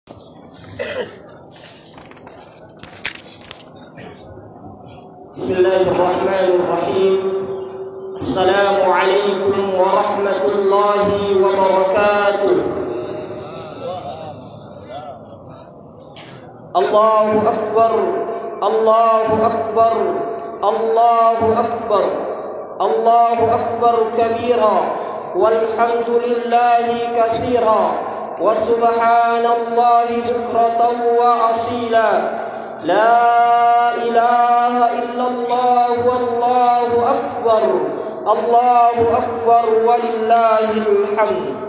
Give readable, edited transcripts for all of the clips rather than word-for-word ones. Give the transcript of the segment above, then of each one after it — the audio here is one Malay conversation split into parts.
Bismillahirrahmanirrahim. Assalamualaikum warahmatullahi wabarakatuh. Allahu Akbar, Allahu Akbar, Allahu Akbar, Allahu Akbar kabira, walhamdulillahi katsira, wa subhanallahi bukratan wa asila. La ilaha illallah wallahu akbar, Allahu akbar walillahil hamd.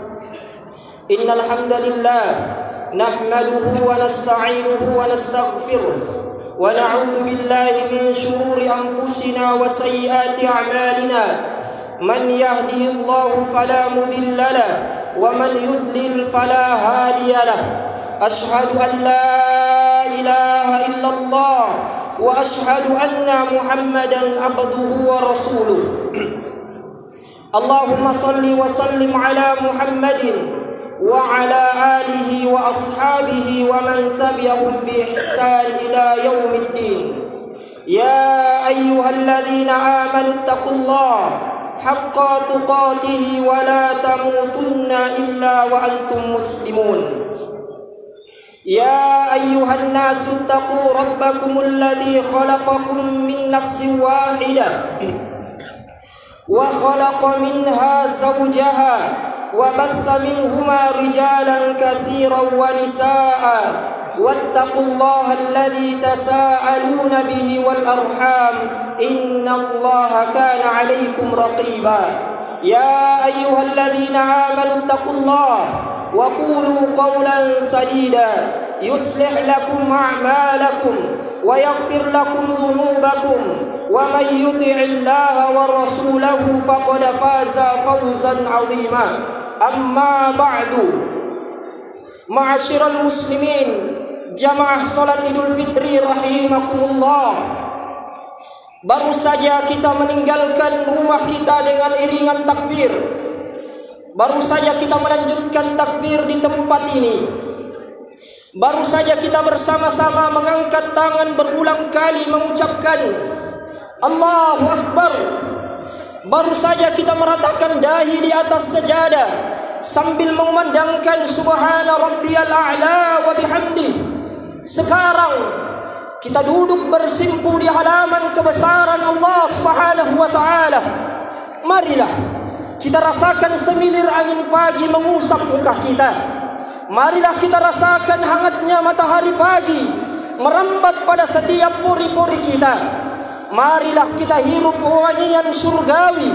Innal hamdalillah nahmaduhu wa nasta'inuhu wa nastaghfiruh wa na'udzu billahi min shururi anfusina wa sayyiati a'malina. Man yahdihillahu fala mudilla lahu wa man yudlil fala hadiya lahu. Ashhadu an la ilaha illallah wa ashhadu anna Muhammadan abduhu wa rasuluh. Allahumma salli wa sallim ala Muhammadin wa ala alihi wa ashabihi wa man tabi'ahum bi ihsan ila yaumiddin. Ya ayyuhalladzina amanu taqullaha haqqa tuqatih wa la tamutunna illa wa antum muslimun. يا أيها الناس اتقوا ربكم الذي خلقكم من نفس واحدة وخلق منها زوجها وبث منهما رجالا كثيرا ونساء واتقوا الله الذي تساءلون به والأرحام إن الله كان عليكم رقيبا. يا أيها الذين آمنوا اتقوا الله وقولوا قولا سديدا يصلح لكم أعمالكم ويغفر لكم ذنوبكم ومن يطع الله ورسوله فقد فاز فوزا عظيما. أما بعد، معاشر المسلمين jamaah salat Idul Fitri rahimakumullah. Baru saja kita meninggalkan rumah kita dengan iringan takbir. Baru saja kita melanjutkan takbir di tempat ini. Baru saja kita bersama-sama mengangkat tangan berulang kali mengucapkan Allahu Akbar. Baru saja kita meratakan dahi di atas sajadah sambil mengumandangkan Subhana Rabbiyal A'la wa bihamdi. Sekarang kita duduk bersimpu di halaman kebesaran Allah Subhanahu wa taala. Marilah kita rasakan semilir angin pagi mengusap muka kita. Marilah kita rasakan hangatnya matahari pagi merambat pada setiap pori-pori kita. Marilah kita hirup wangian surgawi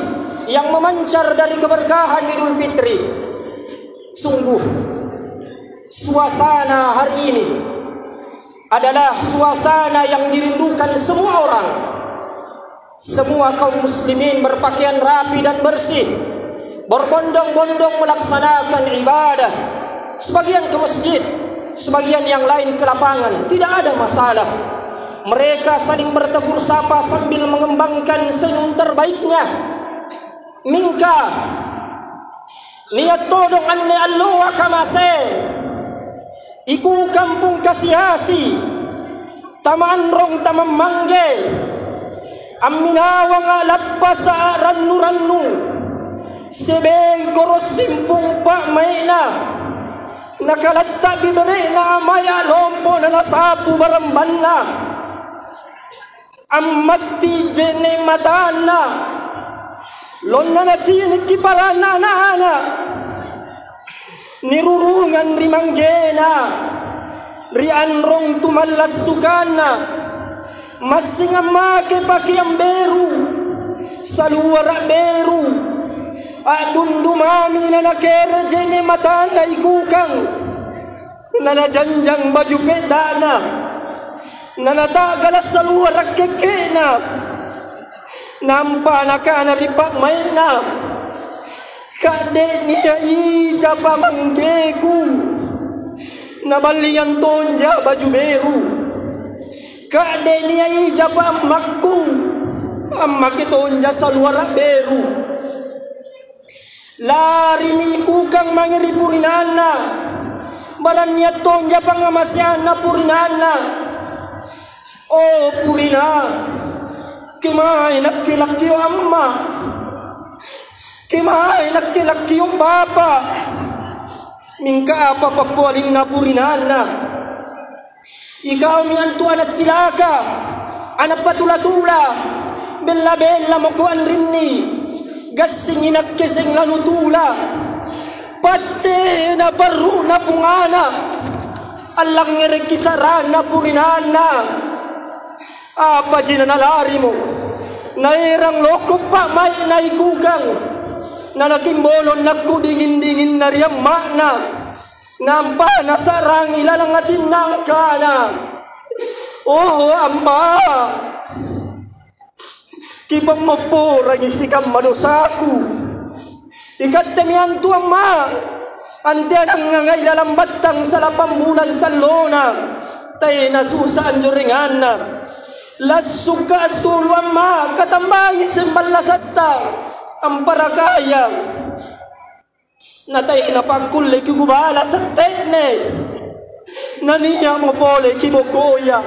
yang memancar dari keberkahan Idul Fitri. Sungguh suasana hari ini adalah suasana yang dirindukan semua orang. Semua kaum muslimin berpakaian rapi dan bersih, berbondong-bondong melaksanakan ibadah. Sebagian ke masjid, sebagian yang lain ke lapangan. Tidak ada masalah. Mereka saling bertegur sapa sambil mengembangkan senyum terbaiknya. Minka niat todong anne alloa kamase iku kampung kasihasi tamaan rong tamam mangge amminawa nga lapasa rannu-rannu sebeng koros simpung pak maina nakalatta bibere na maya lompo na nasapu barambanna ammatti jene matana lonna na cini kiparana na nirurungan rimanggena rianrong tumalas sukana masingamake pakiang beru saluara beru adundumami na nakere jene matana ikukang nanajanjang baju pedana nanatagala saluara kekena nampa nakana ripak maina kade niya ija pamanggeku nabalian tonja baju beru kade niya ija pamakku amma kitonja saluara beru lari miku kang mangiripurinana Barannya tonja pangamasyana purinana. Oh purina, kimay nakilaki o amma, kimay nakilaki o bapa. Mingka apa papualin na purinana. Ikaw mi antuan at silaka, anak patula-tula, bella-bella mo kuan rinni, gasing inakkising lanutula, patse na baru na pungana, alang ngerekisaran na purinana. Apa jina nalari mo, nairang loko pa may naikugang, nanakimbolon nakudingin-dingin na riyang makna, nampa nasarang ilalangatin ng kana. Oh amma, kibang mo po rangisikam manusaku. Ikat temian tu amma, antian ang ngangailalang batang sa lapambulan sa lona, tayo nasusaan juringan na. Lasuka sulu amma, katambangi simbalasata, ang parakaya. Natay na pagkulay kibubala sa tene, naniya mo pole kibokoya.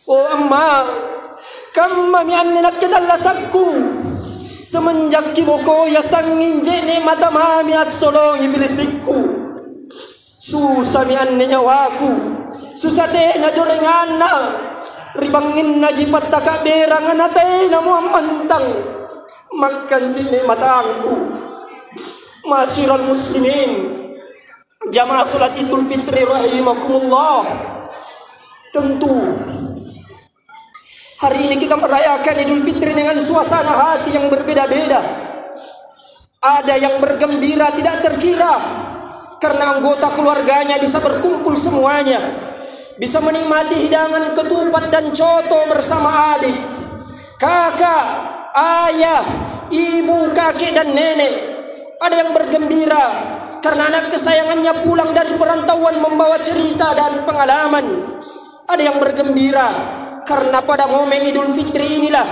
O amma, kamamian ni nakidalasak ko, semenjak kibokoya sangin jene matamami at solong ibilisik ko. Susamian ni nyawaku, susate na jorengan na, ribangin na jipat takaberang natay na mo mantang, magkanjini matangku. Ma'asyiral muslimin, jamaah salat Idul Fitri rahimakumullah. Tentu hari ini kita merayakan Idul Fitri dengan suasana hati yang berbeda-beda. Ada yang bergembira tidak terkira karena anggota keluarganya bisa berkumpul semuanya, bisa menikmati hidangan ketupat dan coto bersama adik, kakak, ayah, ibu, kakek dan nenek. Ada yang bergembira karena anak kesayangannya pulang dari perantauan membawa cerita dan pengalaman. Ada yang bergembira karena pada momen Idul Fitri inilah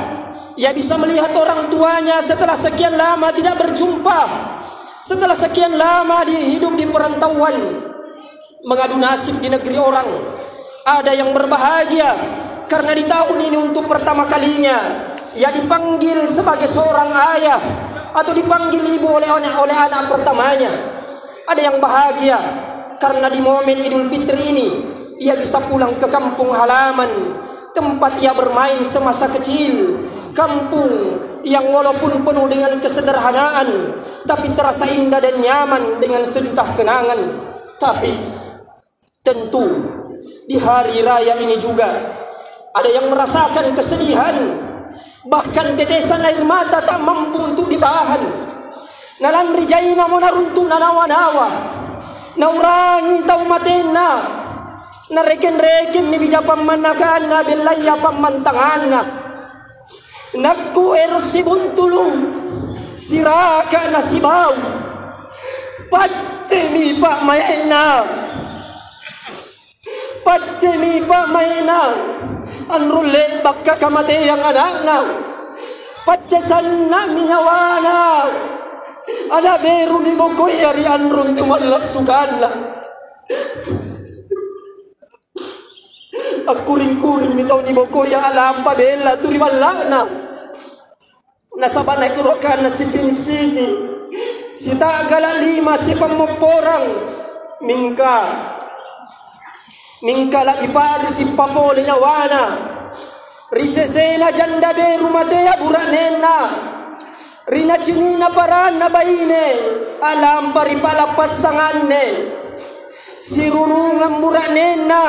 ia bisa melihat orang tuanya setelah sekian lama tidak berjumpa, setelah sekian lama dia hidup di perantauan, mengadu nasib di negeri orang. Ada yang berbahagia karena di tahun ini untuk pertama kalinya ia dipanggil sebagai seorang ayah atau dipanggil ibu oleh anak pertamanya. Ada yang bahagia karena di momen Idul Fitri ini ia bisa pulang ke kampung halaman, tempat ia bermain semasa kecil. Kampung yang walaupun penuh dengan kesederhanaan tapi terasa indah dan nyaman dengan sejuta kenangan. Tapi tentu di hari raya ini juga ada yang merasakan kesedihan. Bahkan tetesan air mata tak mampu untuk ditahan. Nalan rijaina mo naruntung na nawa-nawa, naurangi tau matena, nareken-reken ni bija pamanakan na bilaya pamantangan na. Nagku eros si buntulong, siraka na si baw, patsemi pa mayena, patsemi pa mayena. Anrule bakka kamate yang anak na, patsasan na minawana, ada beru di bokoy ari anrun tumalas sukan na. Akuring-kuring bitaw ni bokoy alam pa bella turiwala na. Nasaban na kirokan na si Cinsini, si Tagala Lima, si Pamoporang, Mingka la ipari si papole nyawana, risesena janda beru matea buranena, rina cinina paran na baine, alam pari palapas sanganne, si rurungan buranena,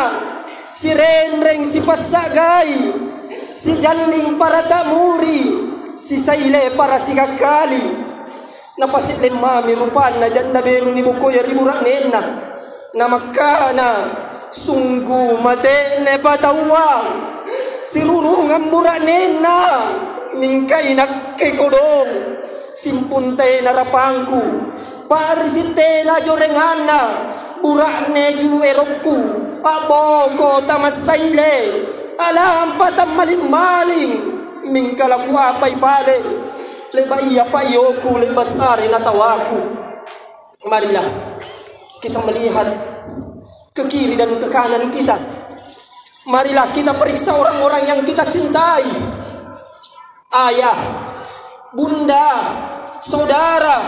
si renreng si pasagay, si janling para tamuri, si saile para si kakali, napasik lemami rupan na janda beru ni bukoy riburanena, na makana. Sungguh mate ne patawa sirurungan buranena mingkai nak ke kodong simpunte narapangku parisite na jorengana burane julu erokku aboko tamasaile alam patam maling-maling mingkalaku apai pale leba iya payoku leba sari natawaku. Marilah kita melihat ke kiri dan ke kanan kita. Marilah kita periksa orang-orang yang kita cintai. Ayah, bunda, saudara,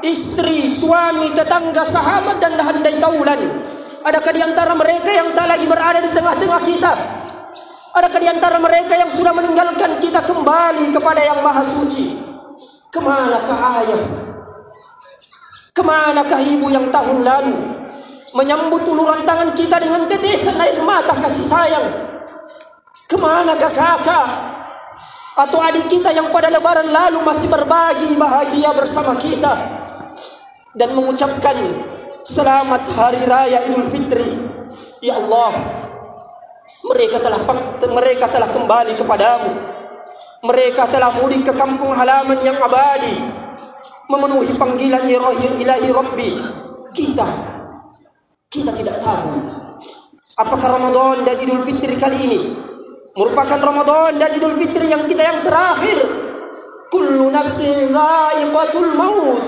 istri, suami, tetangga, sahabat, dan handai taulan. Adakah di antara mereka yang tak lagi berada di tengah-tengah kita? Adakah di antara mereka yang sudah meninggalkan kita kembali kepada yang maha suci? Kemanakah ayah? Kemanakah ibu yang tahun lalu menyambut uluran tangan kita dengan tetesan air mata kasih sayang? Kemanakah kakak atau adik kita yang pada lebaran lalu masih berbagi bahagia bersama kita dan mengucapkan selamat hari raya Idul Fitri? Ya Allah, mereka telah kembali kepadamu. Mereka telah mudik ke kampung halaman yang abadi, memenuhi panggilan ilahi Rabbi. Kita tidak tahu apakah Ramadan dan Idul Fitri kali ini merupakan Ramadan dan Idul Fitri yang terakhir. Kullu nafsin dha'iqatul maut.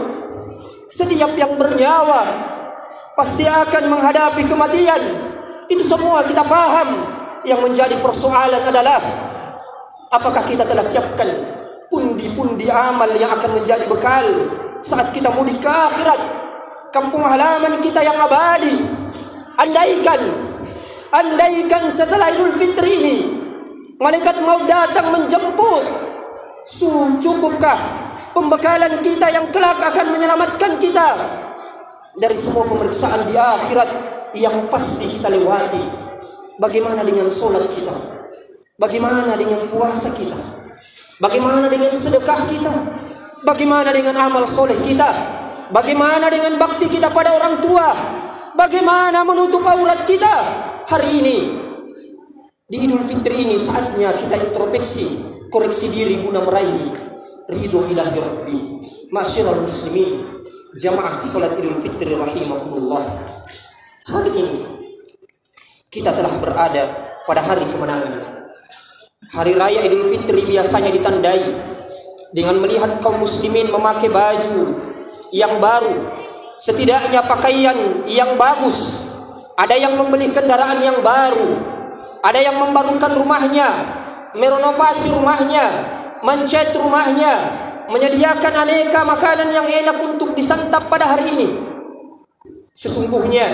Setiap yang bernyawa pasti akan menghadapi kematian. Itu semua kita paham. Yang menjadi persoalan adalah apakah kita telah siapkan pundi-pundi amal yang akan menjadi bekal saat kita mudik ke akhirat, kampung halaman kita yang abadi. Andaikan setelah Idul Fitri ini malaikat maut datang menjemput, cukupkah pembekalan kita yang kelak akan menyelamatkan kita dari semua pemeriksaan di akhirat yang pasti kita lewati? Bagaimana dengan solat kita? Bagaimana dengan puasa kita? Bagaimana dengan sedekah kita? Bagaimana dengan amal soleh kita? Bagaimana dengan bakti kita pada orang tua? Bagaimana menutup aurat kita? Hari ini di Idul Fitri ini saatnya kita introspeksi, koreksi diri guna meraih ridho ilahi Rabbi. Ma'syiral muslimin, jamaah salat Idul Fitri rahimakumullah. Hari ini kita telah berada pada hari kemenangan. Hari raya Idul Fitri biasanya ditandai dengan melihat kaum muslimin memakai baju yang baru, setidaknya pakaian yang bagus. Ada yang membeli kendaraan yang baru, ada yang membarukan rumahnya, merenovasi rumahnya, mencat rumahnya, menyediakan aneka makanan yang enak untuk disantap pada hari ini. Sesungguhnya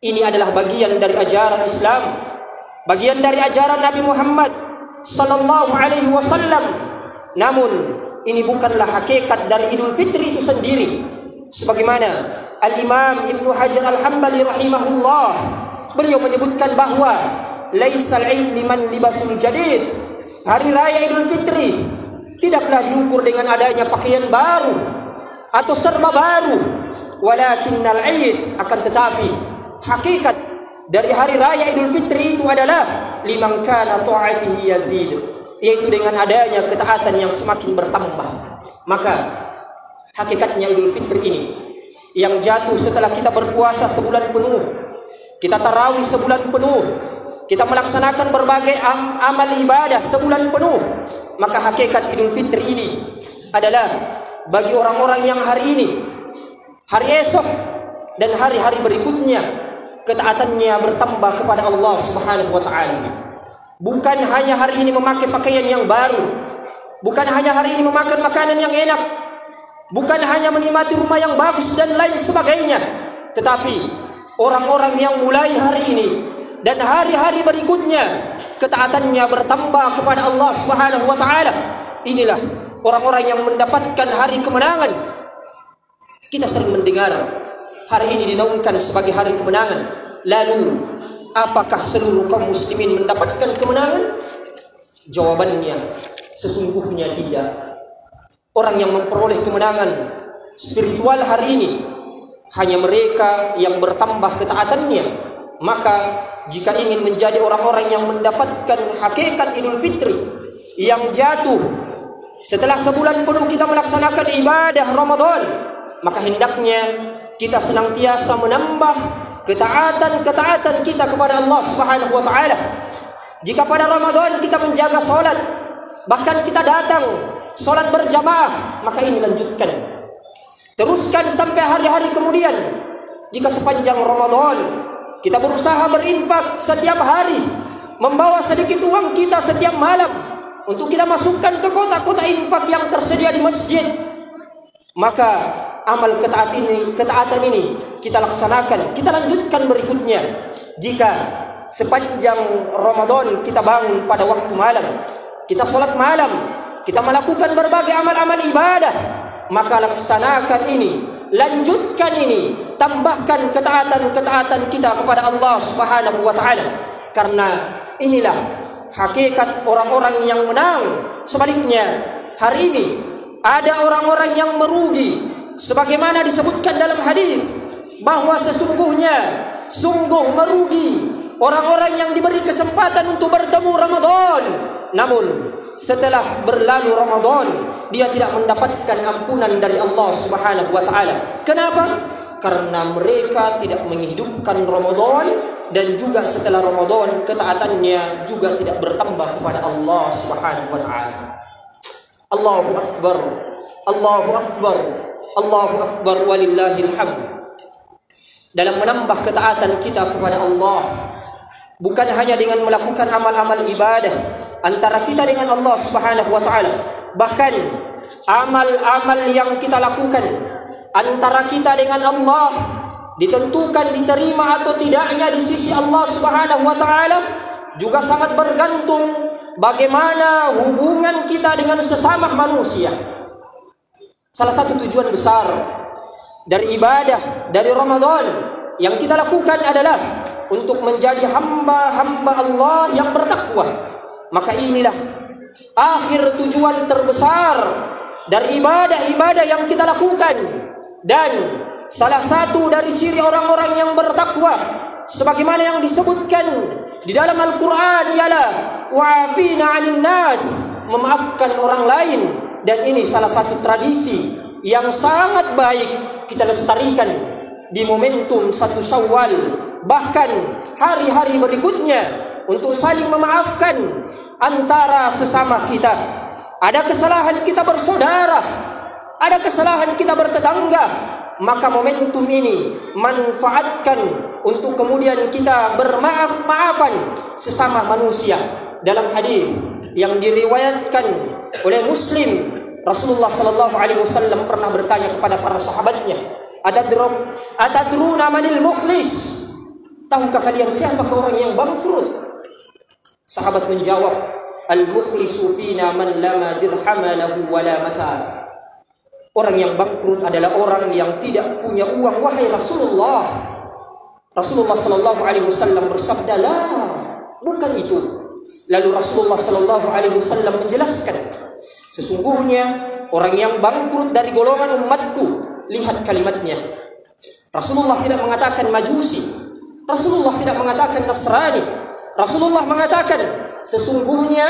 ini adalah bagian dari ajaran Islam, bagian dari ajaran Nabi Muhammad sallallahu alaihi wasallam. Namun ini bukanlah hakikat dari Idul Fitri itu sendiri. Sebagaimana Al-Imam Ibnu Hajar Al-Hambali rahimahullah, beliau menyebutkan bahwa laisal aid liman libasul jadid. Hari raya Idul Fitri tidaklah diukur dengan adanya pakaian baru atau serba baru, walakinnal aid, akan tetapi hakikat dari hari raya Idul Fitri itu adalah liman kana ta'atihi yazid, yaitu dengan adanya ketaatan yang semakin bertambah. Maka hakikatnya Idul Fitri ini yang jatuh setelah kita berpuasa sebulan penuh, kita tarawih sebulan penuh, kita melaksanakan berbagai amal ibadah sebulan penuh. Maka hakikat Idul Fitri ini adalah bagi orang-orang yang hari ini, hari esok, dan hari-hari berikutnya ketaatannya bertambah kepada Allah Subhanahu wa taala. Bukan hanya hari ini memakai pakaian yang baru, bukan hanya hari ini memakan makanan yang enak, bukan hanya menikmati rumah yang bagus dan lain sebagainya, tetapi orang-orang yang mulai hari ini dan hari-hari berikutnya ketaatannya bertambah kepada Allah Subhanahu wa taala. Inilah orang-orang yang mendapatkan hari kemenangan. Kita sering mendengar hari ini dinaungkan sebagai hari kemenangan. Lalu, apakah seluruh kaum muslimin mendapatkan kemenangan? Jawabannya, sesungguhnya tidak. Orang yang memperoleh kemenangan spiritual hari ini hanya mereka yang bertambah ketaatannya. Maka jika ingin menjadi orang-orang yang mendapatkan hakikat Idul Fitri yang jatuh setelah sebulan penuh kita melaksanakan ibadah Ramadan, maka hendaknya kita senantiasa menambah ketaatan kita kepada Allah Subhanahu wa taala. Jika pada Ramadan kita menjaga salat, bahkan kita datang salat berjamaah, maka ini lanjutkan. Teruskan sampai hari-hari kemudian. Jika sepanjang Ramadan Kita berusaha berinfak setiap hari, membawa sedikit uang kita setiap malam untuk kita masukkan ke kotak-kotak infak yang tersedia di masjid. Maka amal ketaatan ini kita laksanakan, kita lanjutkan berikutnya. Jika sepanjang Ramadan kita bangun pada waktu malam, kita sholat malam, kita melakukan berbagai amal-amal ibadah, maka laksanakan ini, lanjutkan ini, tambahkan ketaatan-ketaatan kita kepada Allah Subhanahu wa taala. Karena inilah hakikat orang-orang yang menang. Sebaliknya, hari ini ada orang-orang yang merugi, sebagaimana disebutkan dalam hadis bahwa sungguh merugi orang-orang yang diberi kesempatan untuk bertemu Ramadan, namun setelah berlalu Ramadan dia tidak mendapatkan ampunan dari Allah Subhanahu wa taala. Kenapa? Karena mereka tidak menghidupkan Ramadan, dan juga setelah Ramadan ketaatannya juga tidak bertambah kepada Allah Subhanahu wa taala. Allahu akbar, Allahu akbar, Allahu akbar walillahil hamd. Dalam menambah ketaatan kita kepada Allah, bukan hanya dengan melakukan amal-amal ibadah antara kita dengan Allah Subhanahu wa taala, bahkan amal-amal yang kita lakukan antara kita dengan Allah ditentukan diterima atau tidaknya di sisi Allah Subhanahu wa taala juga sangat bergantung bagaimana hubungan kita dengan sesama manusia. Salah satu tujuan besar dari ibadah dari Ramadan yang kita lakukan adalah untuk menjadi hamba-hamba Allah yang bertakwa. Maka inilah akhir tujuan terbesar dari ibadah-ibadah yang kita lakukan. Dan salah satu dari ciri orang-orang yang bertakwa, sebagaimana yang disebutkan di dalam Al-Quran, ialah wa'afina 'anil nas, memaafkan orang lain. Dan ini salah satu tradisi yang sangat baik kita lestarikan di momentum 1 Syawal, bahkan hari-hari berikutnya, untuk saling memaafkan antara sesama kita. Ada kesalahan kita bersaudara, ada kesalahan kita bertetangga, maka momentum ini manfaatkan untuk kemudian kita bermaaf-maafan sesama manusia. Dalam hadis yang diriwayatkan oleh Muslim, Rasulullah sallallahu alaihi wasallam pernah bertanya kepada para sahabatnya, "Atadruna manil mukhlis?" Tahukah kalian siapakah orang yang bangkrut? Sahabat menjawab, "Al-mukhlisu fina man lama dirhama lahu wala mata." Orang yang bangkrut adalah orang yang tidak punya uang, wahai Rasulullah. Rasulullah sallallahu alaihi wasallam bersabda, "La, bukan itu." Lalu Rasulullah sallallahu alaihi wasallam menjelaskan, sesungguhnya orang yang bangkrut dari golongan umatku, lihat kalimatnya. Rasulullah tidak mengatakan Majusi, Rasulullah tidak mengatakan Nasrani. Rasulullah mengatakan, sesungguhnya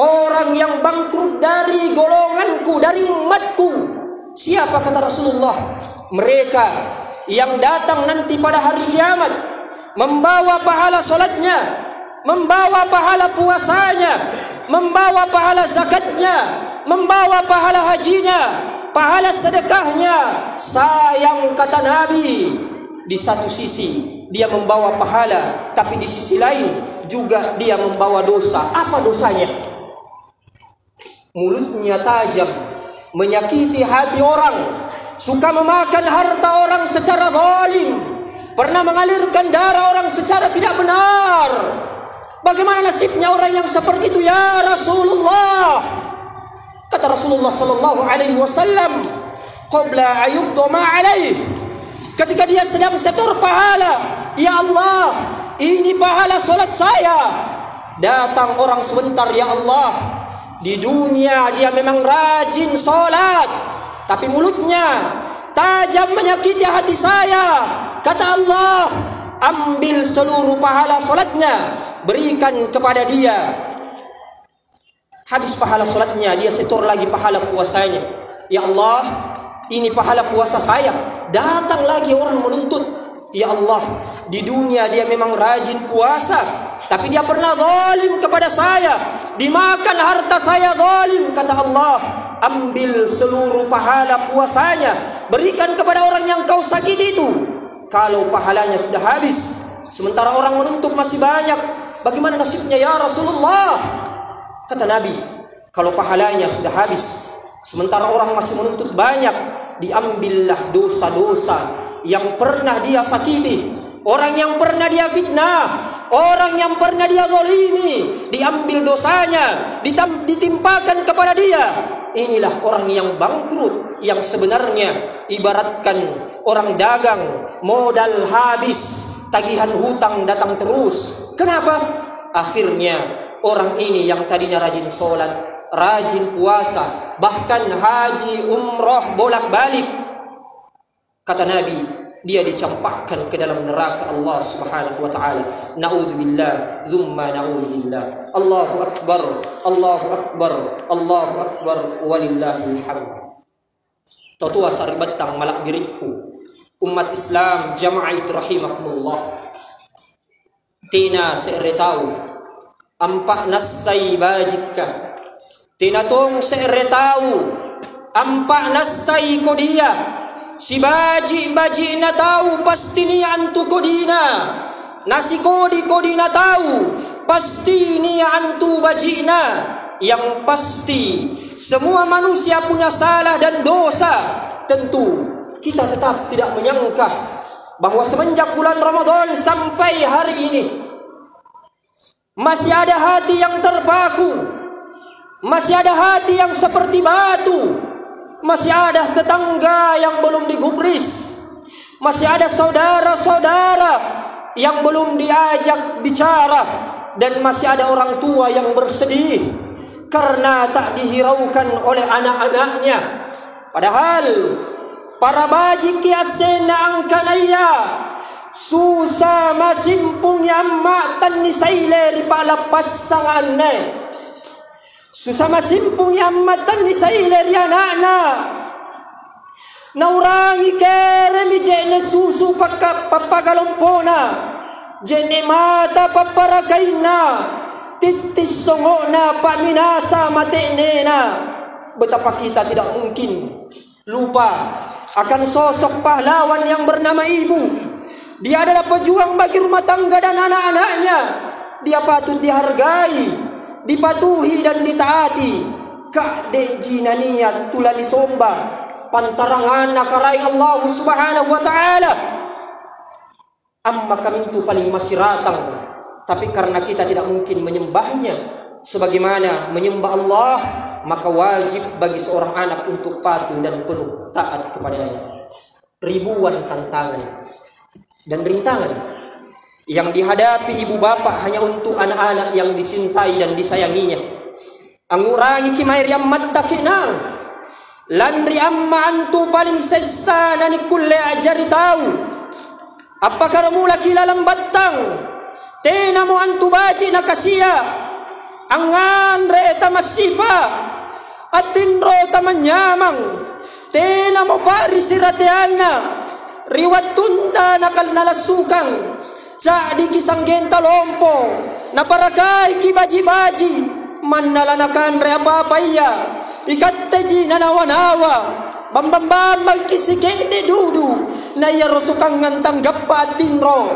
orang yang bangkrut dari golonganku, dari umatku. Siapa, kata Rasulullah? Mereka yang datang nanti pada hari kiamat membawa pahala salatnya, membawa pahala puasanya, membawa pahala zakatnya, membawa pahala hajinya, pahala sedekahnya. Sayang, kata Nabi, di satu sisi dia membawa pahala, tapi di sisi lain juga dia membawa dosa. Apa dosanya? Mulutnya tajam, menyakiti hati orang, suka memakan harta orang secara zalim, pernah mengalirkan darah orang secara tidak benar. Bagaimana nasibnya orang yang seperti itu, ya Rasulullah? Kata Rasulullah sallallahu alaihi wasallam, qabla ayubdu ma alaih, ketika dia sedang setor pahala, ya Allah, ini pahala salat saya. Datang orang sebentar, ya Allah, di dunia dia memang rajin salat, tapi mulutnya tajam menyakiti hati saya. Kata Allah, ambil seluruh pahala salatnya, berikan kepada dia. Habis pahala salatnya, dia setor lagi pahala puasanya. Ya Allah, ini pahala puasa saya. Datang lagi orang menuntut, ya Allah, di dunia dia memang rajin puasa, tapi dia pernah zalim kepada saya, dimakan harta saya zalim. Kata Allah, ambil seluruh pahala puasanya, berikan kepada orang yang kau sakiti itu. Kalau pahalanya sudah habis, sementara orang menuntut masih banyak. Bagaimana nasibnya ya Rasulullah? Kata Nabi, kalau pahalanya sudah habis, sementara orang masih menuntut banyak, diambillah dosa-dosa yang pernah dia sakiti, orang yang pernah dia fitnah, orang yang pernah dia zalimi, diambil dosanya, ditimpakan kepada dia. Inilah orang yang bangkrut, yang sebenarnya ibaratkan orang dagang, modal habis, tagihan hutang datang terus. Kenapa? Akhirnya orang ini yang tadinya rajin sholat, rajin puasa, bahkan haji umroh bolak-balik, kata Nabi, dia dicampakkan ke dalam neraka Allah Subhanahu wa taala. Naudzubillah, dzumma naudzubillah. Allahu akbar, Allahu akbar, Allahu akbar, walillahil hamd. Tatua saribatang malak birikku, umat Islam jamaah rahimakumullah. Tina seretau ampak nasai bajikka, tina tong seretau ampak nasai kodia. Si baji na tahu pasti ni antu kodina, nasi kodi na tahu pasti ni antu bajina. Yang pasti semua manusia punya salah dan dosa. Tentu kita tetap tidak menyangka bahwa semenjak bulan Ramadan sampai hari ini masih ada hati yang terpaku, masih ada hati yang seperti batu, masih ada tetangga yang belum digubris, masih ada saudara-saudara yang belum diajak bicara, dan masih ada orang tua yang bersedih karena tak dihiraukan oleh anak-anaknya. Padahal para baji kiasena angkanaya susah masimpung yamma tan ni saile ripala pasanganne, susah masimpung yamma tan ni saile ri anakna. Naurangi kere mi jene susu papagalompona, jene mata paparagaina, titis songona paminasa matenena. Betapa kita tidak mungkin lupa akan sosok pahlawan yang bernama ibu. Dia adalah pejuang bagi rumah tangga dan anak-anaknya. Dia patut dihargai, dipatuhi dan ditaati. Kak deji naniya tulani somba pantarangan nakarai Allah Subhanahu wa taala. Amma kami itu paling masih ratang, tapi karena kita tidak mungkin menyembahnya sebagaimana menyembah Allah, maka wajib bagi seorang anak untuk patuh dan penuh taat kepadanya. Ribuan tantangan dan rintangan yang dihadapi ibu bapak hanya untuk anak-anak yang dicintai dan disayanginya. Angurangi kimair yang mata kinang landri amma antu paling sesana ni kulle ajari tahu. Apakah mula kilalang batang tena mo antu baji na kasia angan reta masipa atin rota manyamang tena mo pari sirateana riwat tunda nakal nalasukang ca di kisang genta lompo na parakai ki baji-baji manalanakan re apa-apa iya ikat teji nanawa-nawa bambam-bam magkisikede dudu na yarusukang ngantang gapatin ro.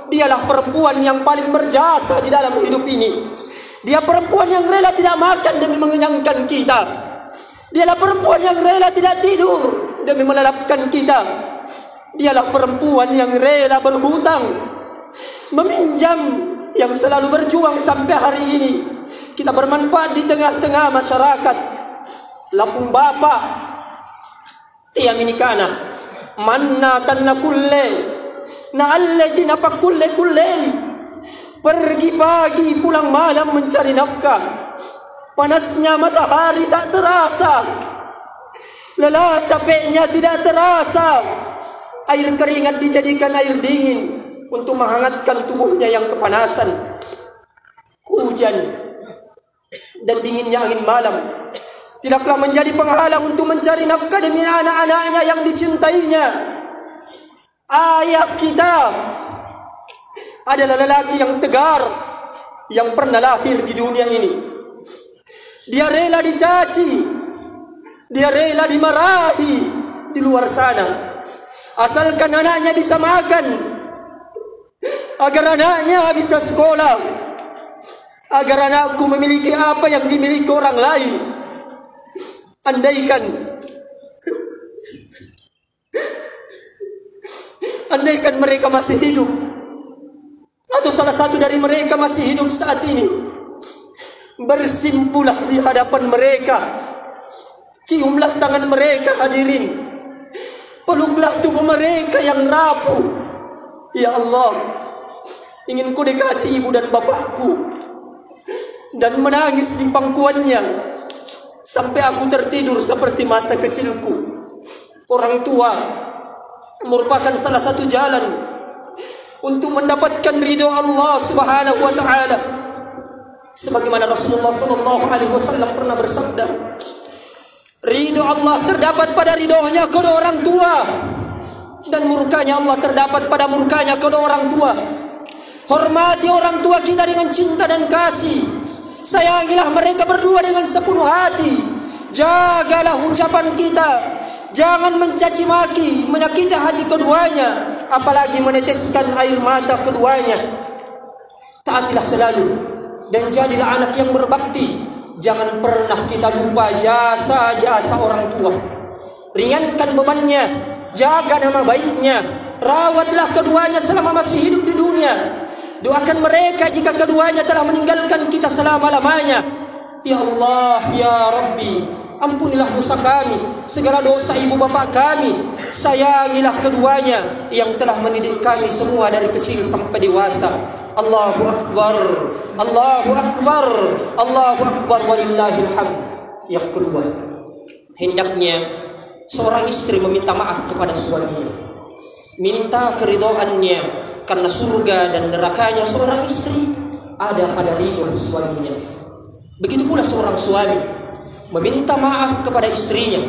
Dialah perempuan yang paling berjasa di dalam hidup ini. Dia perempuan yang rela tidak makan demi mengenyangkan kita. Dialah perempuan yang rela tidak tidur demi melelapkan kita. Dialah perempuan yang rela berhutang, meminjam, yang selalu berjuang sampai hari ini. Kita bermanfaat di tengah-tengah masyarakat. Lapung bapa tiang ini kana manna tanna kulle na allaji napa kulle pergi pagi pulang malam mencari nafkah. Panasnya matahari tak terasa, lelah capeknya tidak terasa. Air keringat dijadikan air dingin untuk menghangatkan tubuhnya yang kepanasan. Hujan dan dinginnya angin malam tidaklah menjadi penghalang untuk mencari nafkah demi anak-anaknya yang dicintainya. Ayah kita adalah lelaki yang tegar yang pernah lahir di dunia ini. Dia rela dicaci, dia rela dimarahi di luar sana, asalkan anaknya bisa makan, agar anaknya bisa sekolah, agar anakku memiliki apa yang dimiliki orang lain. Andaikan mereka masih hidup, atau salah satu dari mereka masih hidup saat ini, bersimpulah di hadapan mereka, ciumlah tangan mereka hadirin, peluklah tubuh mereka yang rapuh. Ya Allah, ingin ku dekati ibu dan bapakku dan menangis di pangkuannya sampai aku tertidur seperti masa kecilku. Orang tua merupakan salah satu jalan untuk mendapatkan ridho Allah Subhanahu wa taala. Sebagaimana Rasulullah sallallahu alaihi wasallam pernah bersabda, ridho Allah terdapat pada ridhonya kedua orang tua, dan murkanya Allah terdapat pada murkanya kedua orang tua. Hormati orang tua kita dengan cinta dan kasih. Sayangilah mereka berdua dengan sepenuh hati. Jagalah ucapan kita, jangan mencaci maki, menyakiti hati keduanya, apalagi meneteskan air mata keduanya. Taatilah selalu dan jadilah anak yang berbakti. Jangan pernah kita lupa jasa-jasa orang tua. Ringankan bebannya, jaga nama baiknya, rawatlah keduanya selama masih hidup di dunia. Doakan mereka jika keduanya telah meninggalkan kita selama-lamanya. Ya Allah, ya Rabbi, ampunilah dosa kami, segala dosa ibu bapak kami. Sayangilah keduanya yang telah mendidik kami semua dari kecil sampai dewasa. Allahu Akbar, Allahu Akbar, Allahu Akbar, walillahil hamd. Yang kedua, hendaknya seorang istri meminta maaf kepada suaminya, minta keridhoannya, karena surga dan nerakanya seorang istri ada pada ridho suaminya. Begitu pula seorang suami meminta maaf kepada istrinya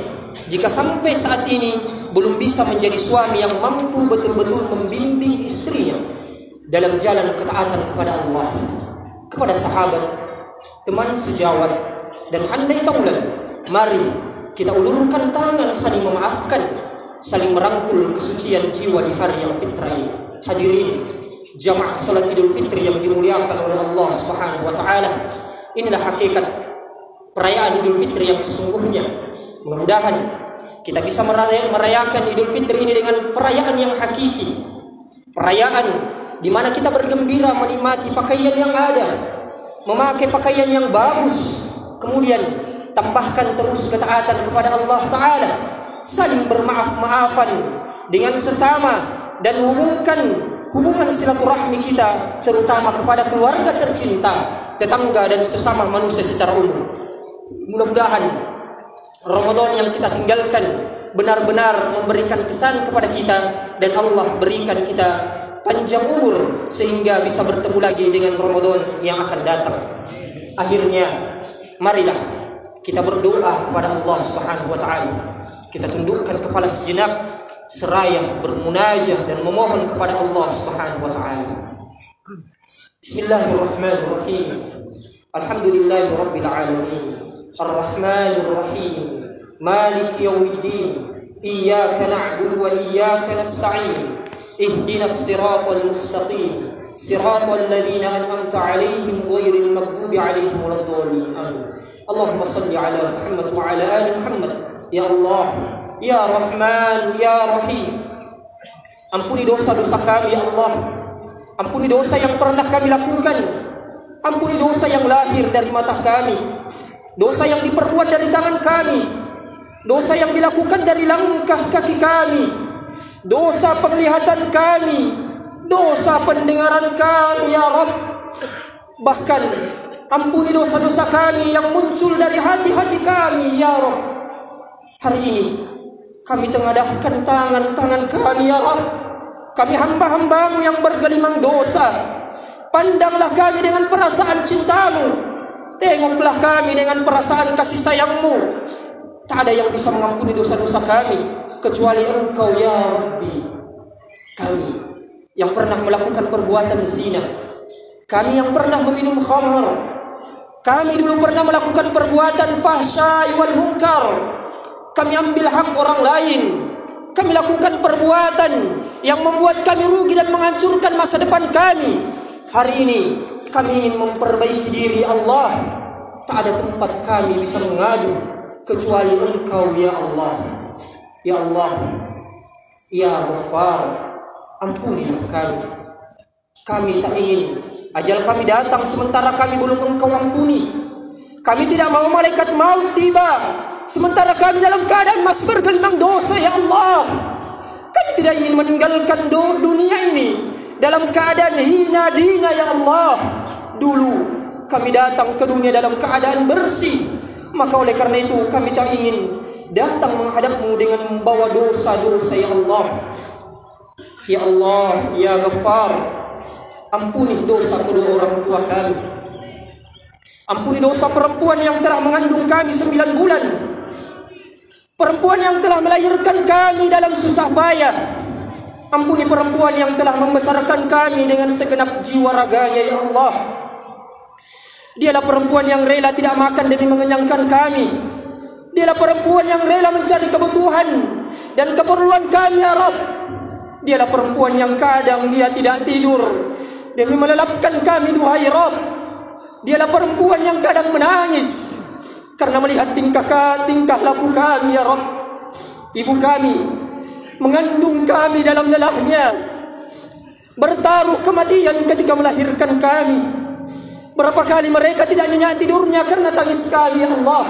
jika sampai saat ini belum bisa menjadi suami yang mampu betul-betul membimbing istrinya dalam jalan ketaatan kepada Allah, kepada sahabat, teman sejawat, dan handai taulan. Mari kita ulurkan tangan saling memaafkan, saling merangkul kesucian jiwa di hari yang fitrah ini. Hadirin jamaah salat Idul Fitri yang dimuliakan oleh Allah Subhanahu wa taala, inilah hakikat perayaan Idul Fitri yang sesungguhnya. Mudah-mudahan kita bisa merayakan Idul Fitri ini dengan perayaan yang hakiki, perayaan di mana kita bergembira menikmati pakaian yang ada, memakai pakaian yang bagus, kemudian tambahkan terus ketaatan kepada Allah taala, saling bermaaf-maafan dengan sesama, dan hubungan silaturahmi kita terutama kepada keluarga tercinta, tetangga, dan sesama manusia secara umum. Mudah-mudahan Ramadan yang kita tinggalkan benar-benar memberikan kesan kepada kita, dan Allah berikan kita panjang umur sehingga bisa bertemu lagi dengan Ramadan yang akan datang. Akhirnya marilah kita berdoa kepada Allah Subhanahu wa taala. Kita tundukkan kepala sejenak seraya bermunajah dan memohon kepada Allah Subhanahu wa taala. Bismillahirrahmanirrahim. Alhamdulillahirabbil alamin. Arrahmanir rahim. Maliki yaumiddin. Iyyaka na'budu wa iyyaka nasta'in. Ihdinas siratal mustaqim. Siratal ladzina an'amta 'alaihim ghairil maghdubi 'alaihim waladdallin. Allahumma shalli 'ala Muhammad wa 'ala ali Muhammad. Ya Allah, ya Rahman, ya Rahim, ampuni dosa-dosa kami ya Allah. Ampuni dosa yang pernah kami lakukan, ampuni dosa yang lahir dari mata kami, dosa yang diperbuat dari tangan kami, dosa yang dilakukan dari langkah kaki kami, dosa penglihatan kami, dosa pendengaran kami ya Rabb. Bahkan ampuni dosa-dosa kami yang muncul dari hati-hati kami ya Rabb. Hari ini kami tengadahkan tangan-tangan kami ya Rabb. Kami hamba-hambamu yang bergelimang dosa. Pandanglah kami dengan perasaan cintamu, tengoklah kami dengan perasaan kasih sayangmu. Tak ada yang bisa mengampuni dosa-dosa kami kecuali Engkau ya Rabbi. Kami yang pernah melakukan perbuatan zina, kami yang pernah meminum khamar, kami dulu pernah melakukan perbuatan fahsya wal munkar, kami ambil hak orang lain, kami lakukan perbuatan yang membuat kami rugi dan menghancurkan masa depan kami. Hari ini kami ingin memperbaiki diri Allah. Tak ada tempat kami bisa mengadu kecuali Engkau ya Allah. Ya Allah, ya Ghaffar, ampunilah kami. Kami tak ingin ajal kami datang sementara kami belum Engkau ampuni. Kami tidak mau malaikat maut tiba sementara kami dalam keadaan masih bergelimang dosa ya Allah. Kami tidak ingin meninggalkan dunia ini dalam keadaan hina dina ya Allah. Dulu kami datang ke dunia dalam keadaan bersih, maka oleh karena itu kami tak ingin datang menghadap-Mu dengan membawa dosa-dosa ya Allah. Ya Allah, ya Ghaffar, ampuni dosa kedua orang tua kami. Ampuni dosa perempuan yang telah mengandung kami 9 bulan. Perempuan yang telah melahirkan kami dalam susah payah. Ampuni perempuan yang telah membesarkan kami dengan segenap jiwa raganya ya Allah. Dialah perempuan yang rela tidak makan demi mengenyangkan kami. Dialah perempuan yang rela mencari kebutuhan dan keperluan kami ya Rabb. Dialah perempuan yang kadang dia tidak tidur demi melelapkan kami duhai Rabb. Dialah perempuan yang kadang menangis karena melihat tingkah laku kami ya Rabb. Ibu kami mengandung kami dalam lelahnya, bertaruh kematian ketika melahirkan kami. Berapa kali mereka tidak nyenyak tidurnya karena tangis kami ya Allah.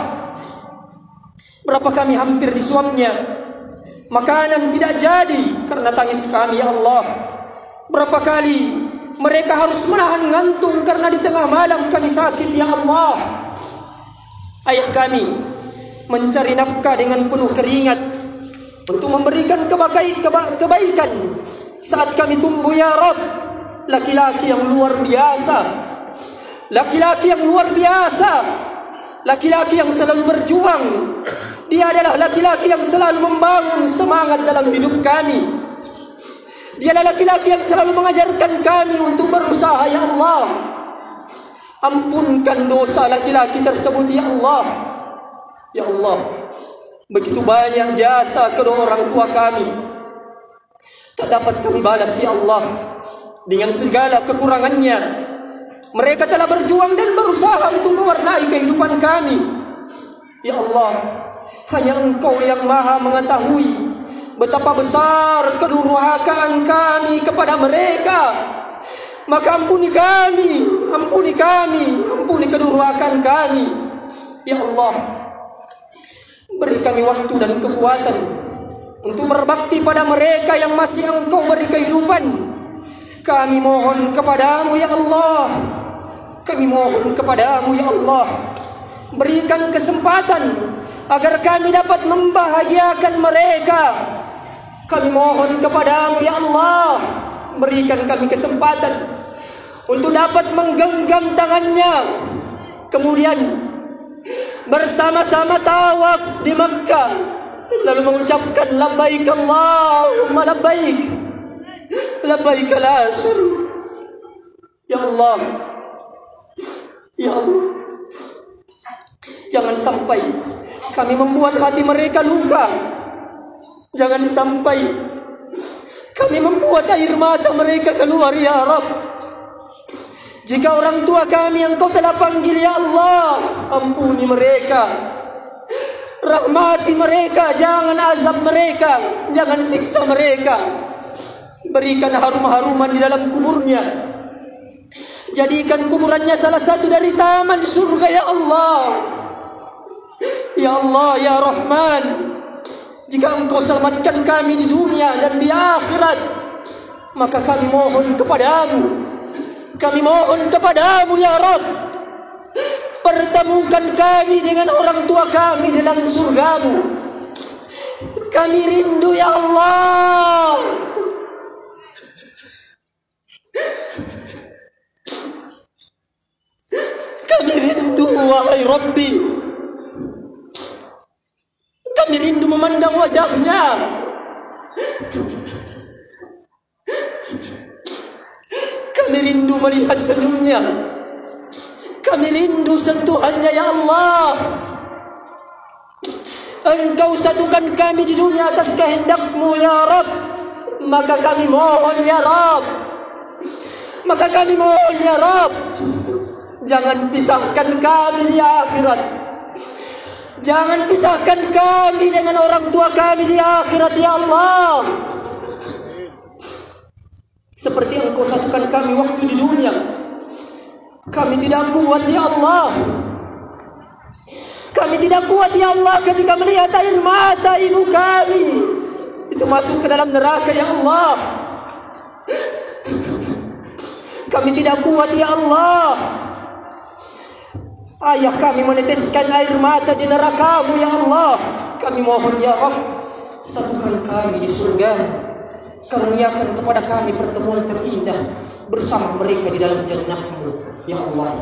Berapa kami hampir disuapnya makanan tidak jadi karena tangis kami ya Allah. Berapa kali mereka harus menahan ngantuk karena di tengah malam kami sakit ya Allah. Ayah kami mencari nafkah dengan penuh keringat untuk memberikan kebaikan saat kami tumbuh ya Rabb. Laki-laki yang luar biasa, laki-laki yang luar biasa, laki-laki yang selalu berjuang. Dia adalah laki-laki yang selalu membangun semangat dalam hidup kami. Dia adalah laki-laki yang selalu mengajarkan kami untuk berusaha ya Allah. Ampunkan dosa laki-laki tersebut ya Allah. Ya Allah, begitu banyak jasa kedua orang tua kami tak dapat kami balas ya Allah. Dengan segala kekurangannya, mereka telah berjuang dan berusaha untuk mewarnai kehidupan kami. Ya Allah, hanya Engkau yang maha mengetahui betapa besar kedurhakaan kami kepada mereka. Maka ampuni kami, ampuni kami, ampuni kedurhakaan kami. Ya Allah, beri kami waktu dan kekuatan untuk berbakti pada mereka yang masih Engkau beri kehidupan. Kami mohon kepadamu ya Allah, kami mohon kepadamu ya Allah, berikan kesempatan agar kami dapat membahagiakan mereka. Kami mohon kepadamu ya Allah, berikan kami kesempatan untuk dapat menggenggam tangannya, kemudian bersama-sama tawaf di Makkah, lalu mengucapkan labbaik Allahumma labbaik, labbaik la syarika. Ya Allah, ya Allah, jangan sampai kami membuat hati mereka luka. Jangan sampai kami membuat air mata mereka keluar ya Rabb. Jika orang tua kami Engkau telah panggil ya Allah, ampuni mereka, rahmati mereka, jangan azab mereka, jangan siksa mereka. Berikan harum-haruman di dalam kuburnya, jadikan kuburannya salah satu dari taman surga ya Allah. Ya Allah, ya Rahman, jika Engkau selamatkan kami di dunia dan di akhirat, maka kami mohon kepadamu, kami mohon kepadamu ya Rabb, pertemukan kami dengan orang tua kami dalam surgamu. Kami rindu ya Allah. Kami rindu wahai Rabbi, kami rindu memandang wajahnya. Kami rindu melihat senyumnya. Kami rindu sentuhannya ya Allah. Engkau satukan kami di dunia atas kehendak-Mu ya Rabb. Maka kami mohon ya Rabb, maka kami mohon ya Rabb, jangan pisahkan kami di akhirat. Jangan pisahkan kami dengan orang tua kami di akhirat ya Allah. Seperti Engkau satukan kami waktu di dunia. Kami tidak kuat ya Allah. Kami tidak kuat ya Allah ketika melihat air mata ibu kami itu masuk ke dalam neraka ya Allah. Kami tidak kuat ya Allah. Ayah kami meneteskan air mata di neraka-Mu ya Allah. Kami mohon ya Rabb, satukan kami di surga. Karuniakan kepada kami pertemuan terindah bersama mereka di dalam jannah-Mu ya Allah.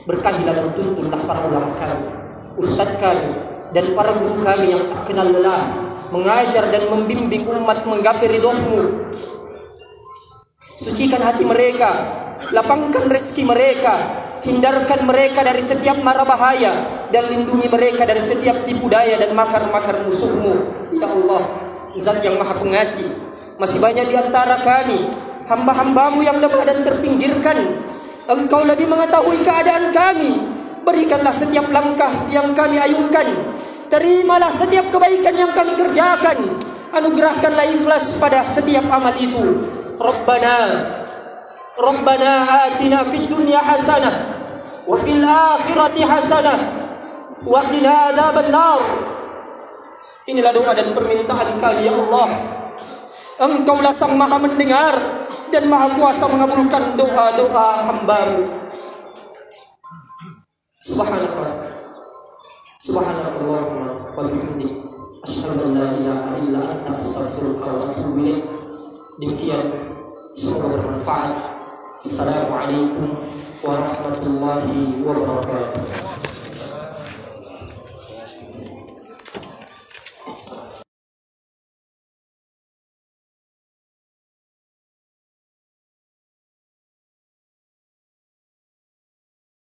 Berkahilah dan tuntunlah para ulama kami, ustadz kami, dan para guru kami yang tak kenal lelah mengajar dan membimbing umat menggapai ridho-Mu. Sucikan hati mereka, lapangkan rezeki mereka, hindarkan mereka dari setiap mara bahaya, dan lindungi mereka dari setiap tipu daya dan makar-makar musuh-Mu ya Allah. Zat yang maha pengasih, masih banyak di antara kami hamba-hamba-Mu yang lemah dan terpinggirkan. Engkau lebih mengetahui keadaan kami. Berikanlah setiap langkah yang kami ayunkan. Terimalah setiap kebaikan yang kami kerjakan. Anugerahkanlah ikhlas pada setiap amal itu. Rabbana atina fid dunya hasanah wa fil akhirati hasanah wa qina adzabannar. Inilah doa dan permintaan kami ya Allah. Engkaulah sang maha mendengar dan maha kuasa mengabulkan doa-doa hamba-Mu. Subhanakallahumma wa bihamdik, asyhadu an la ilaha illa anta, astaghfiruka wa atubu ilaik. Demikian, semoga bermanfaat. Assalamualaikum warahmatullahi wabarakatuh.